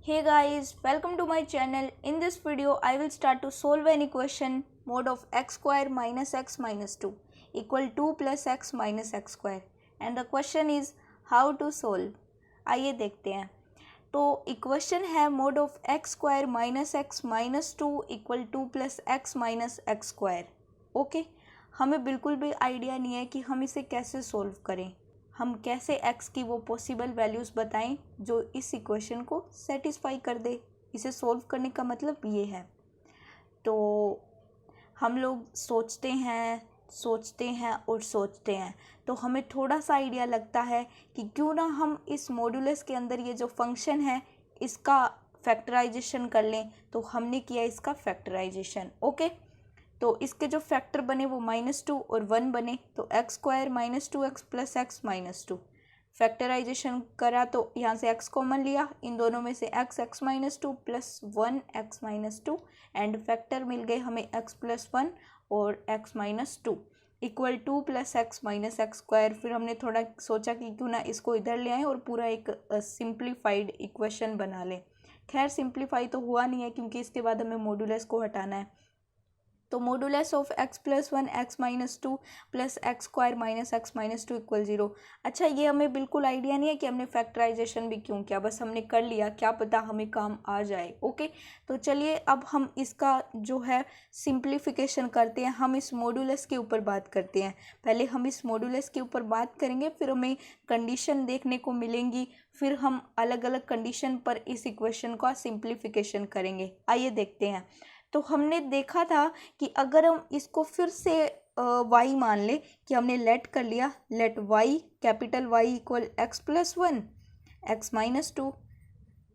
Hey guys, welcome to my channel. In this video, I will start to solve an equation mode of x square minus x minus 2 equal 2 plus x minus x square. And the question is how to solve. आइए देखते हैं. तो equation है mode of x square minus x minus 2 equal 2 plus x minus x square. Okay, हमें बिल्कुल भी idea नहीं है कि हम इसे कैसे सोल्व करें. हम कैसे x की वो पॉसिबल वैल्यूज़ बताएं जो इस इक्वेशन को सेटिस्फाई कर दे. इसे सोल्व करने का मतलब ये है. तो हम लोग सोचते हैं और सोचते हैं तो हमें थोड़ा सा आइडिया लगता है कि क्यों ना हम इस मॉड्यूलस के अंदर ये जो फंक्शन है इसका फैक्टराइजेशन कर लें. तो हमने किया इसका फैक्टराइजेशन. ओके, तो इसके जो फैक्टर बने वो -2 और 1 बने. तो x square minus 2x plus x minus 2 factorisation करा तो यहाँ से x कॉमन लिया. इन दोनों में से x minus 2 plus 1 x minus 2 and factor मिल गए हमें x प्लस 1 और x minus 2 equal 2 plus x minus x square. फिर हमने थोड़ा सोचा कि क्यों ना इसको इधर ले आएँ और पूरा एक सिंप्लीफाइड इक्वेशन बना लें. खैर सिंप्लीफाई तो हुआ नहीं है क्योंकि इसके बाद हमें मॉड्यूलस को हटाना है. तो modulus of x plus 1 x minus 2 plus x square minus x minus 2 equal 0. अच्छा, ये हमें बिल्कुल आइडिया नहीं है कि हमने फैक्टराइजेशन भी क्यों किया, बस हमने कर लिया, क्या पता हमें काम आ जाए. ओके, तो चलिए अब हम इसका जो है सिंप्लीफिकेशन करते हैं. हम इस मॉडुलस के ऊपर बात करते हैं. पहले हम इस मॉडुलस के ऊपर बात करेंगे, फिर हमें कंडीशन देखने को मिलेंगी, फिर हम अलग अलग कंडीशन पर इस इक्वेशन का सिंप्लीफिकेशन करेंगे. आइए देखते हैं. तो हमने देखा था कि अगर हम इसको फिर से y मान ले कि हमने लेट कर लिया, let y capital Y equal x plus 1 x minus 2,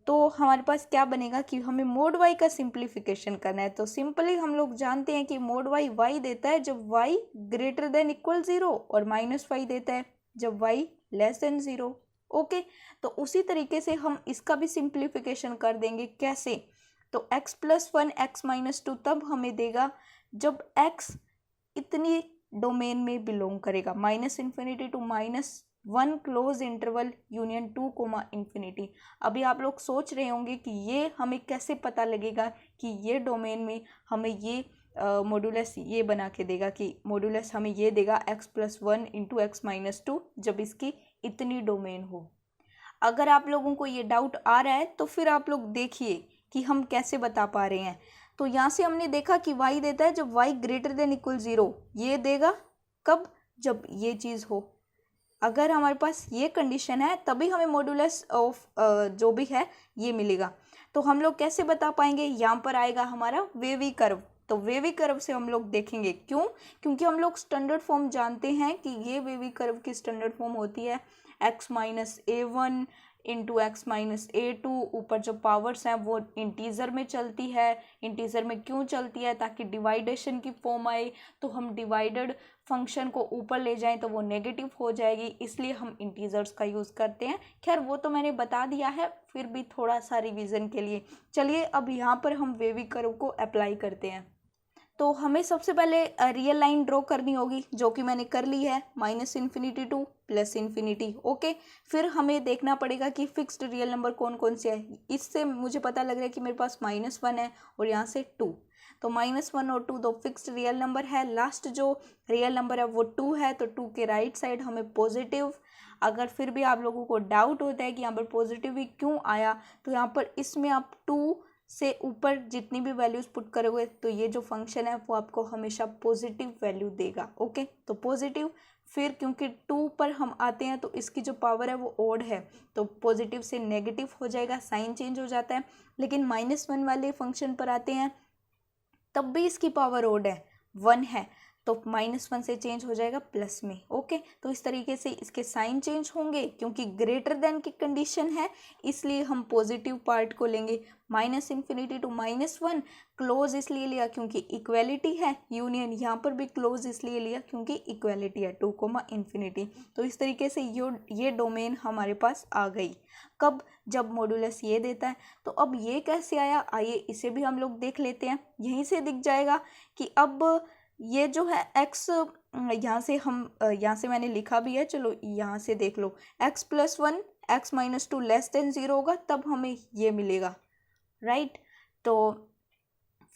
तो हमारे पास क्या बनेगा कि हमें मोड y का सिंप्लीफिकेशन करना है. तो सिंपली हम लोग जानते हैं कि मोड y देता है जब y ग्रेटर देन इक्वल 0 और माइनस y देता है जब y लेस देन 0. ओके, तो उसी तरीके से हम इसका भी सिंप्लीफिकेशन कर देंगे. कैसे? तो x प्लस 1 एक्स माइनस 2 तब हमें देगा जब x इतनी डोमेन में बिलोंग करेगा, -∞ to -1 close interval union 2 comma infinity. अभी आप लोग सोच रहे होंगे कि ये हमें कैसे पता लगेगा कि ये डोमेन में हमें ये मॉडुलस ये बना के देगा कि मॉडुलस हमें ये देगा x plus 1 into x minus 2 जब इसकी इतनी डोमेन हो. अगर आप लोगों को ये डाउट आ रहा है तो फिर आप लोग देखिए कि हम कैसे बता पा रहे हैं. तो यहाँ से हमने देखा कि y देता है जब y ग्रेटर देन इक्वल 0. ये देगा कब? जब ये चीज़ हो. अगर हमारे पास ये कंडीशन है तभी हमें मॉडुलस ऑफ जो भी है ये मिलेगा. तो हम लोग कैसे बता पाएंगे? यहाँ पर आएगा हमारा वेवी कर्व. तो वेवी कर्व से हम लोग देखेंगे. क्यों? क्योंकि हम लोग स्टैंडर्ड फॉर्म जानते हैं कि ये वेवी कर्व की स्टैंडर्ड फॉर्म होती है x minus a1 into x minus a2. ऊपर जो पावर्स हैं वो इंटीजर में चलती है. इंटीजर में क्यों चलती है? ताकि डिवाइडेशन की फॉर्म आए. तो हम डिवाइडेड फंक्शन को ऊपर ले जाएं तो वो नेगेटिव हो जाएगी, इसलिए हम इंटीजर्स का यूज़ करते हैं. खैर वो तो मैंने बता दिया है, फिर भी थोड़ा सा रिवीजन के लिए. चलिए अब यहाँ पर हम वेवी कर्व को अप्लाई करते हैं. तो हमें सबसे पहले रियल लाइन ड्रॉ करनी होगी जो कि मैंने कर ली है, -∞ टू +∞. ओके, फिर हमें देखना पड़ेगा कि फिक्स्ड रियल नंबर कौन कौन से है. इससे मुझे पता लग रहा है कि मेरे पास -1 है और यहाँ से 2. तो -1 और 2 दो फिक्स्ड रियल नंबर है. लास्ट जो रियल नंबर है वो 2 है. तो 2 के राइट साइड हमें पॉजिटिव. अगर फिर भी आप लोगों को डाउट होता है कि यहाँ पर पॉजिटिव ही क्यों आया, तो यहाँ पर इसमें आप 2 से ऊपर जितनी भी वैल्यूज़ पुट करोगे तो ये जो फंक्शन है वो आपको हमेशा पॉजिटिव वैल्यू देगा. ओके, तो पॉजिटिव. फिर क्योंकि 2 पर हम आते हैं तो इसकी जो पावर है वो ऑड है, तो पॉजिटिव से नेगेटिव हो जाएगा, साइन चेंज हो जाता है. लेकिन -1 वाले फंक्शन पर आते हैं तब भी इसकी पावर ऑड है, 1 है, तो -1 से चेंज हो जाएगा प्लस में. ओके, तो इस तरीके से इसके साइन चेंज होंगे. क्योंकि ग्रेटर देन की कंडीशन है इसलिए हम पॉजिटिव पार्ट को लेंगे. -∞ टू -1 क्लोज इसलिए लिया क्योंकि इक्वेलिटी है. यूनियन यहाँ पर भी क्लोज इसलिए लिया क्योंकि इक्वेलिटी है, 2 कोमा इन्फिनिटी. तो इस तरीके से ये डोमेन हमारे पास आ गई. कब? जब मॉडुलस ये देता है. तो अब ये कैसे आया, आइए इसे भी हम लोग देख लेते हैं. यहीं से दिख जाएगा कि अब ये जो है x, यहाँ से मैंने लिखा भी है, चलो यहाँ से देख लो. x plus 1 x minus two less than 0 होगा तब हमें ये मिलेगा, राइट। तो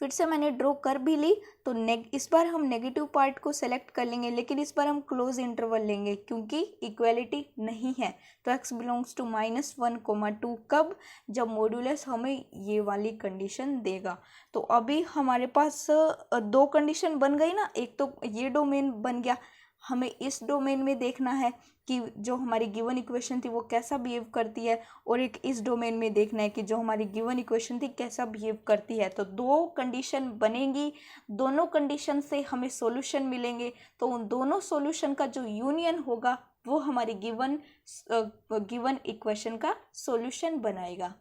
फिर से मैंने ड्रॉ कर भी ली, तो इस बार हम नेगेटिव पार्ट को सेलेक्ट कर लेंगे, लेकिन इस बार हम क्लोज इंटरवल लेंगे क्योंकि इक्वेलिटी नहीं है। तो x बिलोंग्स टू -1, 2 कब, जब मॉड्यूलस हमें ये वाली कंडीशन देगा। तो अभी हमारे पास दो कंडीशन बन गई ना, एक तो ये डोमेन बन गया, हमें इस डोमेन में देखना है कि जो हमारी गिवन इक्वेशन थी वो कैसा बिहेव करती है, और एक इस डोमेन में देखना है कि जो हमारी गिवन इक्वेशन थी कैसा बिहेव करती है। तो दो कंडीशन बनेंगी, दोनों कंडीशन से हमें सॉल्यूशन मिलेंगे, तो उन दोनों सॉल्यूशन का जो यूनियन होगा वो हमारी गिवन इक्वेशन का सॉल्यूशन बनाएगा।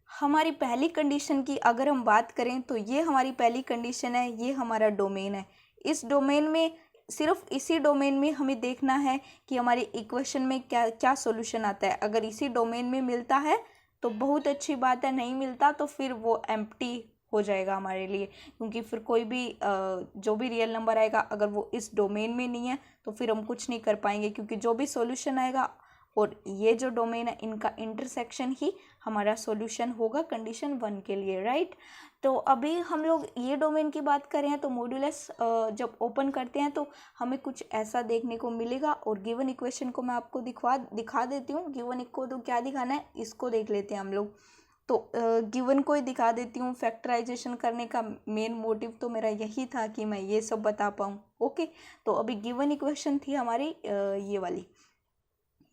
हमारी पहली कंडीशन की अगर हम बात करें तो ये हमारी पहली कंडीशन है, ये हमारा डोमेन है। इस डोमेन में, सिर्फ इसी डोमेन में हमें देखना है कि हमारी इक्वेशन में क्या क्या सॉल्यूशन आता है। अगर इसी डोमेन में मिलता है तो बहुत अच्छी बात है, नहीं मिलता तो फिर वो एम्प्टी हो जाएगा हमारे लिए, क्योंकि फिर कोई भी जो भी रियल नंबर आएगा अगर वो इस डोमेन में नहीं है तो फिर हम कुछ नहीं कर पाएंगे, क्योंकि जो भी सॉल्यूशन आएगा और ये जो डोमेन है इनका इंटरसेक्शन ही हमारा सॉल्यूशन होगा कंडीशन 1 के लिए, राइट। तो अभी हम लोग ये डोमेन की बात करें हैं तो मॉड्यूलस जब ओपन करते हैं तो हमें कुछ ऐसा देखने को मिलेगा, और गिवन इक्वेशन को मैं आपको दिखा देती हूँ। गिवन को तो क्या दिखाना है, इसको देख लेते हैं हम लोग। तो गिवन को ही दिखा देती हूँ। फैक्टराइजेशन करने का मेन मोटिव तो मेरा यही था कि मैं ये सब बता पाऊँ, ओके। तो अभी गिवन इक्वेशन थी हमारी ये वाली,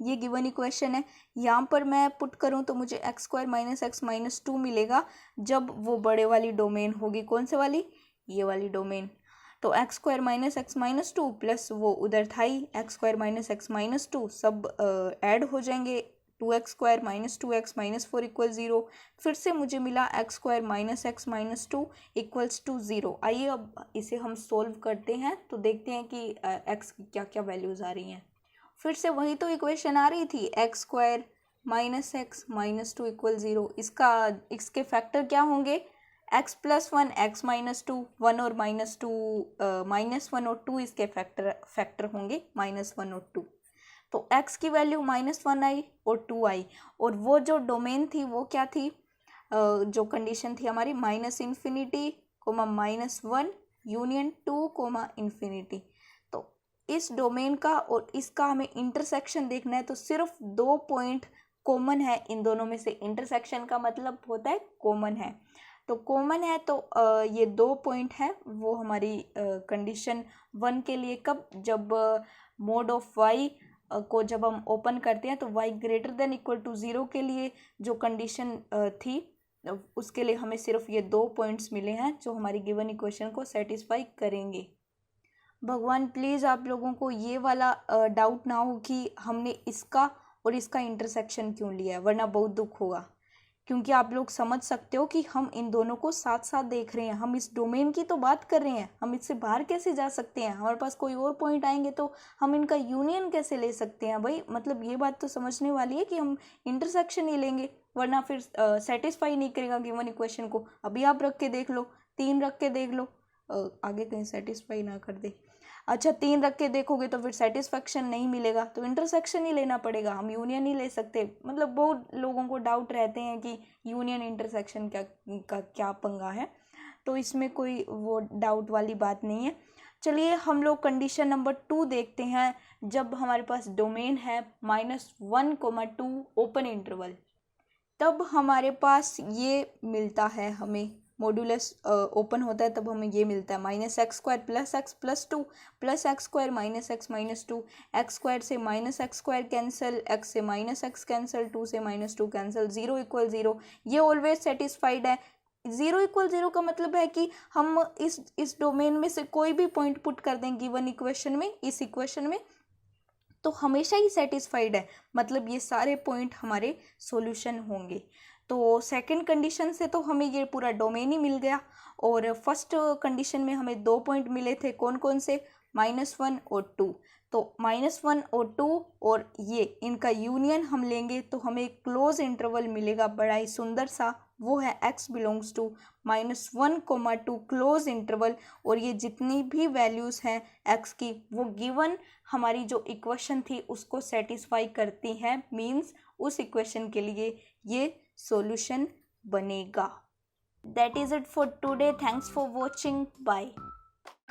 ये गिवन इक्वेशन है। यहाँ पर मैं पुट करूँ तो मुझे x² - x - 2 मिलेगा जब वो बड़े वाली डोमेन होगी। कौन से वाली, ये वाली डोमेन। तो x² - x - 2 प्लस वो उधर था ही x² - x - 2 सब ऐड हो जाएंगे, 2x² - 2x - 4 = 0। फिर से मुझे मिला x² - x - 2 = 0। आइए अब इसे हम सोल्व करते हैं तो देखते हैं कि x की क्या क्या वैल्यूज़ आ रही हैं। फिर से वही तो इक्वेशन आ रही थी, x² - x - 2 = 0। इसके फैक्टर क्या होंगे, x + 1 x - 2, 1 और -2 -1 और 2 इसके फैक्टर होंगे, -1 और 2। तो x की वैल्यू -1 आई और 2 आई, और वो जो डोमेन थी वो क्या थी, जो कंडीशन थी हमारी -∞, -1 यूनियन 2, ∞। तो इस डोमेन का और इसका हमें इंटरसेक्शन देखना है, तो सिर्फ 2 पॉइंट कॉमन है इन दोनों में से। इंटरसेक्शन का मतलब होता है कॉमन है, तो कॉमन है तो ये 2 पॉइंट है वो हमारी कंडीशन 1 के लिए। कब, जब मोड ऑफ y को जब हम ओपन करते हैं तो y > 0 के लिए जो कंडीशन थी उसके लिए हमें सिर्फ ये 2 पॉइंट्स मिले हैं जो हमारी गिवन इक्वेशन को सेटिस्फाई करेंगे। भगवान प्लीज़ आप लोगों को ये वाला डाउट ना हो कि हमने इसका और इसका इंटरसेक्शन क्यों लिया है, वरना बहुत दुख होगा। क्योंकि आप लोग समझ सकते हो कि हम इन दोनों को साथ साथ देख रहे हैं, हम इस डोमेन की तो बात कर रहे हैं, हम इससे बाहर कैसे जा सकते हैं। हमारे पास कोई और पॉइंट आएंगे तो हम इनका यूनियन कैसे ले सकते हैं भाई। मतलब ये बात तो समझने वाली है कि हम इंटरसेक्शन ही लेंगे, वरना फिर सेटिस्फाई नहीं करेगा गिवन इक्वेशन को। अभी आप रख के देख लो, 3 रख के देख लो, आगे कहीं सेटिस्फाई ना कर दे। अच्छा 3 रख के देखोगे तो फिर सेटिस्फेक्शन नहीं मिलेगा, तो इंटरसेक्शन ही लेना पड़ेगा, हम यूनियन नहीं ले सकते। मतलब बहुत लोगों को डाउट रहते हैं कि यूनियन इंटरसेक्शन क्या पंगा है, तो इसमें कोई वो डाउट वाली बात नहीं है। चलिए हम लोग कंडीशन नंबर 2 देखते हैं। जब हमारे पास डोमेन है -1, 2 ओपन इंटरवल, तब हमारे पास ये मिलता है, हमें मॉड्यूलस ओपन होता है तब हमें ये मिलता है -x² + x + 2 + x² - x - 2। x² से -x² कैंसिल, x से -x कैंसिल, 2 से -2 कैंसिल, 0 = 0। ये ऑलवेज सेटिस्फाइड है। 0 = 0 का मतलब है कि हम इस डोमेन में से कोई भी पॉइंट पुट कर दें गिवन इक्वेशन में, इस इक्वेशन में, तो हमेशा ही सेटिस्फाइड है। मतलब ये सारे पॉइंट हमारे सॉल्यूशन होंगे। तो सेकंड कंडीशन से तो हमें ये पूरा डोमेन ही मिल गया, और फर्स्ट कंडीशन में हमें 2 पॉइंट मिले थे। कौन कौन से, -1 और 2। तो -1 और 2 और ये इनका यूनियन हम लेंगे तो हमें एक क्लोज इंटरवल मिलेगा बड़ा ही सुंदर सा, वो है x belongs to -1, 2 close interval. और ये जितनी भी वैल्यूज़ हैं x की वो गिवन हमारी जो इक्वेशन थी उसको सेटिस्फाई करती हैं, मीन्स उस इक्वेशन के लिए ये सॉल्यूशन बनेगा। That is it for today. Thanks for watching. Bye.